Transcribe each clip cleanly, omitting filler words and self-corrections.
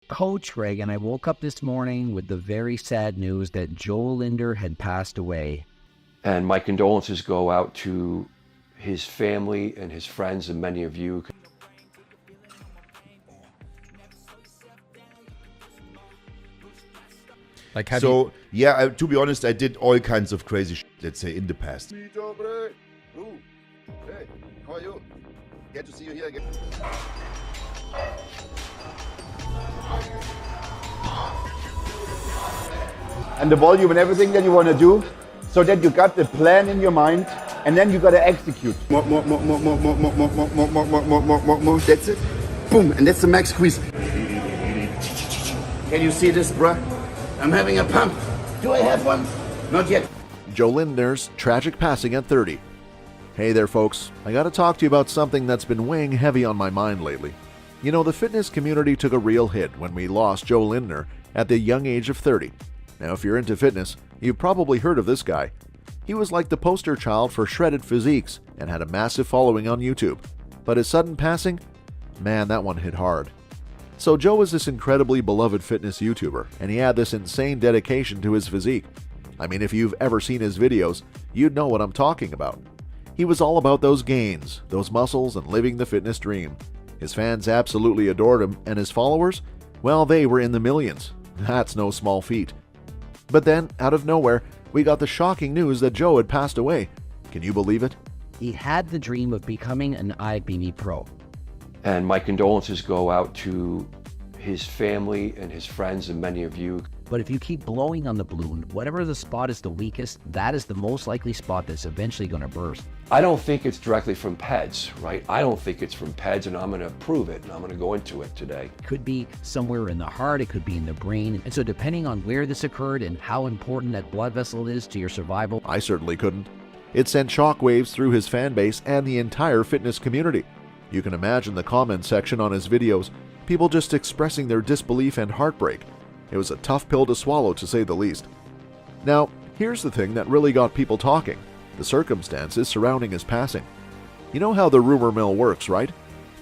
Coach Greg, and I woke up this morning with the very sad news that Joel Linder had passed away. And my condolences go out to his family and his friends and many of you. Like, have So, yeah, to be honest, I did all kinds of crazy shit, let's say, in the past. Hey, how are you? Good to see you here again. And the volume and everything that you want to do, so that you got the plan in your mind, and then you got to execute. More. That's it. Boom, and that's the max squeeze. Can you see this, bruh? I'm having a pump. Do I have one? Not yet. Joe Linder's tragic passing at 30. Hey there, folks. I gotta talk to you about something that's been weighing heavy on my mind lately. You know, the fitness community took a real hit when we lost Joe Linder at the young age of 30. Now, if you're into fitness, you've probably heard of this guy. He was like the poster child for shredded physiques and had a massive following on YouTube. But his sudden passing? Man, that one hit hard. So Joe is this incredibly beloved fitness YouTuber, and he had this insane dedication to his physique. I mean, if you've ever seen his videos, you'd know what I'm talking about. He was all about those gains, those muscles, and living the fitness dream. His fans absolutely adored him, and his followers? Well, they were in the millions. That's no small feat. But then, out of nowhere, we got the shocking news that Joe had passed away. Can you believe it? He had the dream of becoming an IFBB pro. And my condolences go out to his family and his friends and many of you. But if you keep blowing on the balloon, whatever the spot is the weakest, that is the most likely spot that's eventually going to burst. I don't think it's directly from PEDs, right? I don't think it's from PEDs, and I'm going to prove it, and I'm going to go into it today. It could be somewhere in the heart, it could be in the brain. And so depending on where this occurred and how important that blood vessel is to your survival, I certainly couldn't. It sent shockwaves through his fan base and the entire fitness community. You can imagine the comment section on his videos, people just expressing their disbelief and heartbreak. It was a tough pill to swallow, to say the least. Now, here's the thing that really got people talking: the circumstances surrounding his passing. You know how the rumor mill works, right?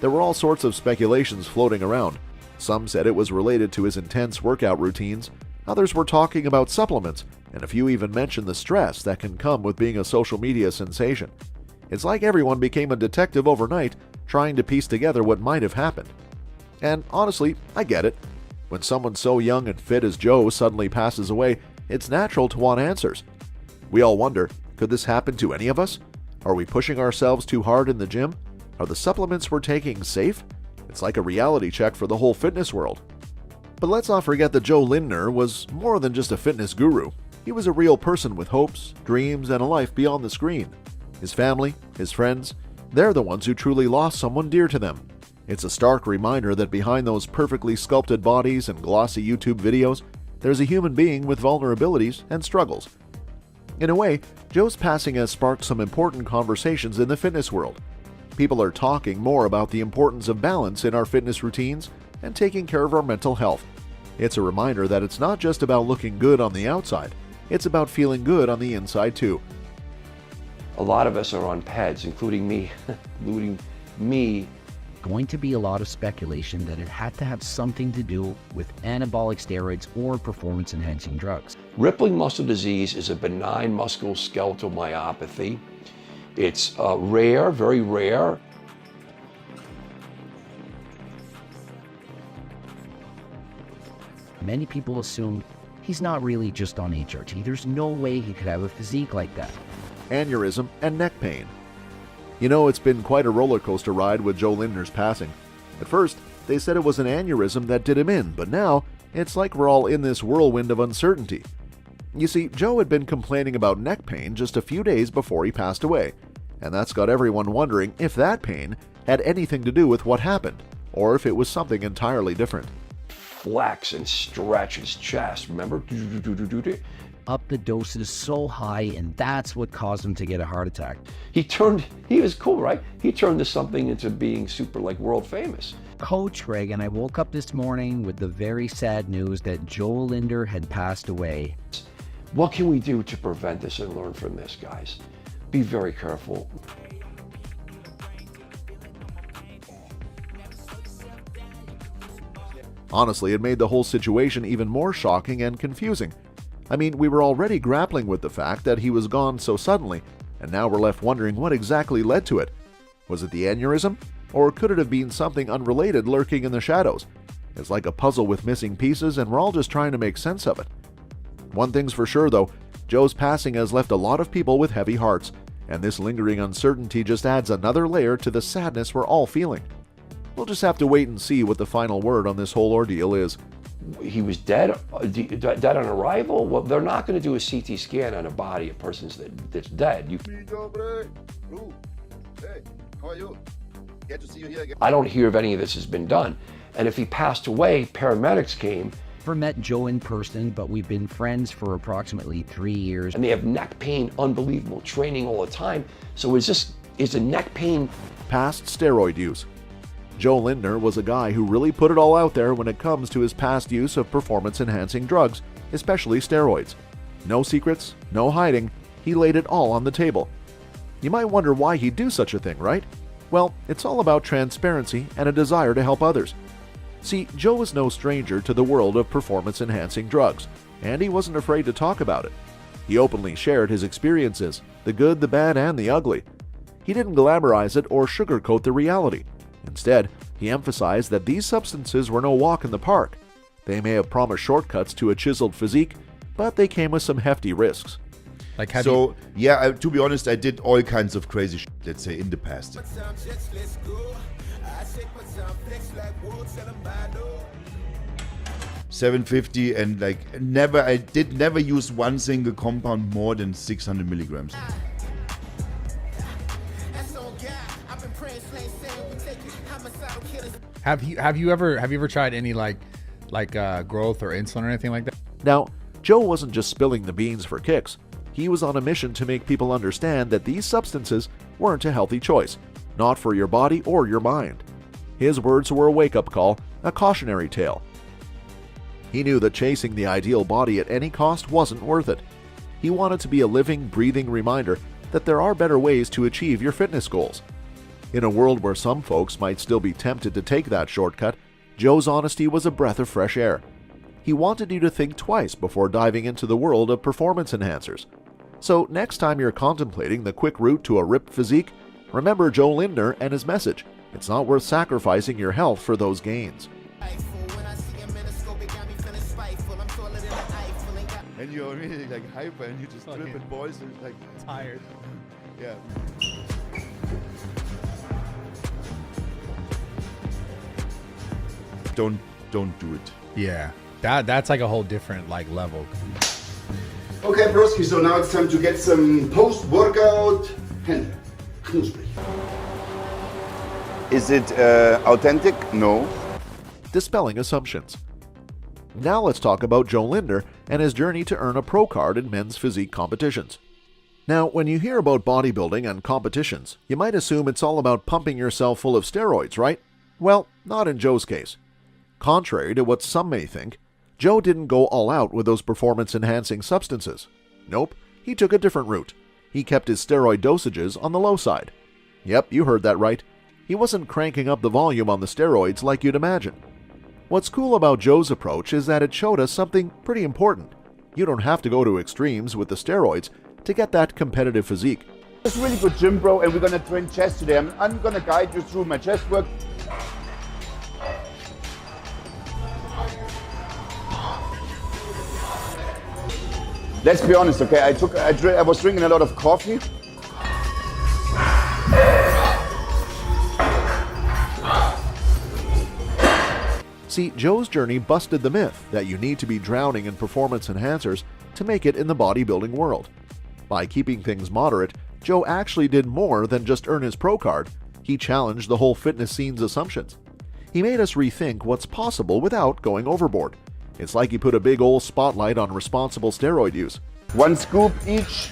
There were all sorts of speculations floating around. Some said it was related to his intense workout routines, others were talking about supplements, and a few even mentioned the stress that can come with being a social media sensation. It's like everyone became a detective overnight, trying to piece together what might have happened. And honestly, I get it. When someone so young and fit as Joe suddenly passes away, it's natural to want answers. We all wonder, could this happen to any of us? Are we pushing ourselves too hard in the gym? Are the supplements we're taking safe? It's like a reality check for the whole fitness world. But let's not forget that Joe Linder was more than just a fitness guru. He was a real person with hopes, dreams, and a life beyond the screen. His family, his friends, they're the ones who truly lost someone dear to them. It's a stark reminder that behind those perfectly sculpted bodies and glossy YouTube videos, there's a human being with vulnerabilities and struggles. In a way, Joe's passing has sparked some important conversations in the fitness world. People are talking more about the importance of balance in our fitness routines and taking care of our mental health. It's a reminder that it's not just about looking good on the outside, it's about feeling good on the inside too. A lot of us are on PEDs, including me, going to be a lot of speculation that it had to have something to do with anabolic steroids or performance-enhancing drugs. Rippling muscle disease is a benign musculoskeletal myopathy. It's rare, very rare. Many people assumed he's not really just on HRT. There's no way he could have a physique like that. Aneurysm and neck pain. You know, it's been quite a roller coaster ride with Joe Linder's passing. At first, they said it was an aneurysm that did him in, but now it's like we're all in this whirlwind of uncertainty. You see, Joe had been complaining about neck pain just a few days before he passed away, and that's got everyone wondering if that pain had anything to do with what happened, or if it was something entirely different. Flex and stretch his chest, remember? Up the doses so high, and that's what caused him to get a heart attack. He was cool, right? He turned this something into being super, like, world famous. Coach Greg, and I woke up this morning with the very sad news that Joel Linder had passed away. What can we do to prevent this and learn from this, guys? Be very careful. Honestly, it made the whole situation even more shocking and confusing. I mean, we were already grappling with the fact that he was gone so suddenly, and now we're left wondering what exactly led to it. Was it the aneurysm? Or could it have been something unrelated lurking in the shadows? It's like a puzzle with missing pieces, and we're all just trying to make sense of it. One thing's for sure, though, Joe's passing has left a lot of people with heavy hearts, and this lingering uncertainty just adds another layer to the sadness we're all feeling. We'll just have to wait and see what the final word on this whole ordeal is. He was dead on arrival? Well, they're not going to do a CT scan on a body, a person that's dead. I don't hear if any of this has been done. And if he passed away, paramedics came. Never met Joe in person, but we've been friends for approximately 3 years. And they have neck pain, unbelievable training all the time. So is the neck pain? Past steroid use. Joe Linder was a guy who really put it all out there when it comes to his past use of performance-enhancing drugs, especially steroids. No secrets, no hiding, he laid it all on the table. You might wonder why he'd do such a thing, right? Well, it's all about transparency and a desire to help others. See, Joe was no stranger to the world of performance-enhancing drugs, and he wasn't afraid to talk about it. He openly shared his experiences, the good, the bad, and the ugly. He didn't glamorize it or sugarcoat the reality. Instead, he emphasized that these substances were no walk in the park. They may have promised shortcuts to a chiseled physique, but they came with some hefty risks. To be honest, I did all kinds of crazy shit, let's say, in the past. 750 and I did never use one single compound more than 600 milligrams. Have you ever tried any like growth or insulin or anything like that? Now, Joe wasn't just spilling the beans for kicks. He was on a mission to make people understand that these substances weren't a healthy choice, not for your body or your mind. His words were a wake-up call, a cautionary tale. He knew that chasing the ideal body at any cost wasn't worth it. He wanted to be a living, breathing reminder that there are better ways to achieve your fitness goals. In a world where some folks might still be tempted to take that shortcut, Joe's honesty was a breath of fresh air. He wanted you to think twice before diving into the world of performance enhancers. So next time you're contemplating the quick route to a ripped physique, remember Joe Linder and his message. It's not worth sacrificing your health for those gains. And you're really hyper and you just trip and boys and Tired. Yeah. Don't do it. Yeah, that's like a whole different level. Okay, broski, so now it's time to get some post-workout Hände. Knusprig. Is it authentic? No. Dispelling assumptions. Now let's talk about Joe Linder and his journey to earn a pro card in men's physique competitions. Now, when you hear about bodybuilding and competitions, you might assume it's all about pumping yourself full of steroids, right? Well, not in Joe's case. Contrary to what some may think, Joe didn't go all out with those performance-enhancing substances. Nope, he took a different route. He kept his steroid dosages on the low side. Yep, you heard that right. He wasn't cranking up the volume on the steroids like you'd imagine. What's cool about Joe's approach is that it showed us something pretty important. You don't have to go to extremes with the steroids to get that competitive physique. It's really good gym, bro, and we're gonna train chest today. I'm gonna guide you through my chest work. Let's be honest, okay? I was drinking a lot of coffee. See, Joe's journey busted the myth that you need to be drowning in performance enhancers to make it in the bodybuilding world. By keeping things moderate, Joe actually did more than just earn his pro card. He challenged the whole fitness scene's assumptions. He made us rethink what's possible without going overboard. It's like he put a big old spotlight on responsible steroid use. 1 scoop each.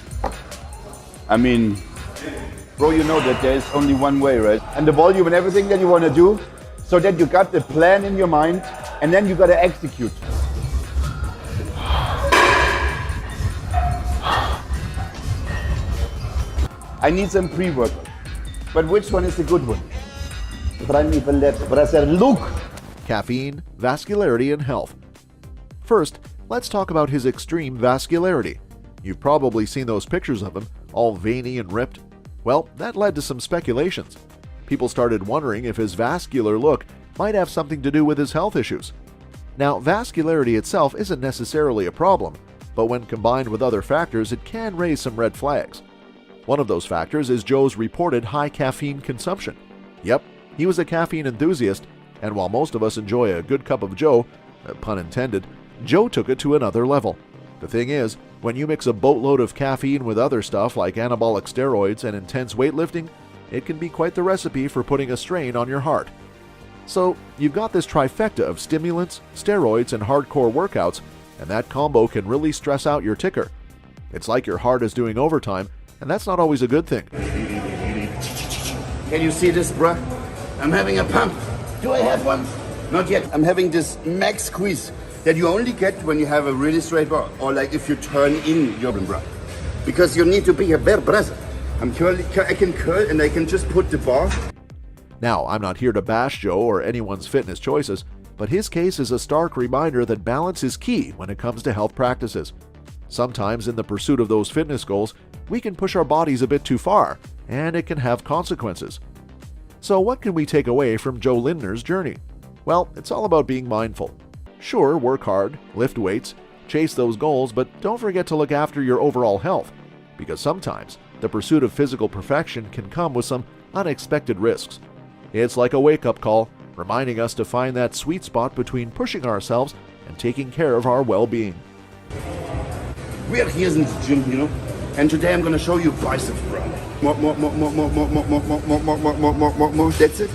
I mean, bro, you know that there's only one way, right? And the volume and everything that you want to do, so that you got the plan in your mind, and then you got to execute. I need some pre-workout. But which one is the good one? Look. caffeine, vascularity, and health. First, let's talk about his extreme vascularity. You've probably seen those pictures of him, all veiny and ripped. Well, that led to some speculations. People started wondering if his vascular look might have something to do with his health issues. Now, vascularity itself isn't necessarily a problem, but when combined with other factors, it can raise some red flags. One of those factors is Joe's reported high caffeine consumption. Yep, he was a caffeine enthusiast, and while most of us enjoy a good cup of Joe, pun intended, Joe took it to another level. The thing is, when you mix a boatload of caffeine with other stuff like anabolic steroids and intense weightlifting, it can be quite the recipe for putting a strain on your heart. So, you've got this trifecta of stimulants, steroids, and hardcore workouts, and that combo can really stress out your ticker. It's like your heart is doing overtime, and that's not always a good thing. Can you see this, bruh? I'm having a pump. Do I have one? Not yet. I'm having this max squeeze that you only get when you have a really straight bar, or like if you turn in your bruh. Because you need to be a bare brother. I can curl and I can just put the bar. Now, I'm not here to bash Joe or anyone's fitness choices, but his case is a stark reminder that balance is key when it comes to health practices. Sometimes in the pursuit of those fitness goals, we can push our bodies a bit too far, and it can have consequences. So what can we take away from Joe Linder's journey? Well, it's all about being mindful. Sure, work hard, lift weights, chase those goals, but don't forget to look after your overall health, because sometimes the pursuit of physical perfection can come with some unexpected risks. It's like a wake-up call, reminding us to find that sweet spot between pushing ourselves and taking care of our well-being. We're here in the gym, you know, and today I'm gonna show you biceps, bro. More. That's it.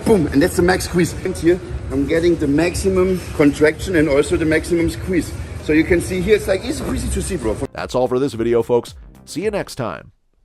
Boom, and that's the max squeeze. And here, I'm getting the maximum contraction and also the maximum squeeze. So you can see here, it's like easy to see, bro. That's all for this video, folks. See you next time.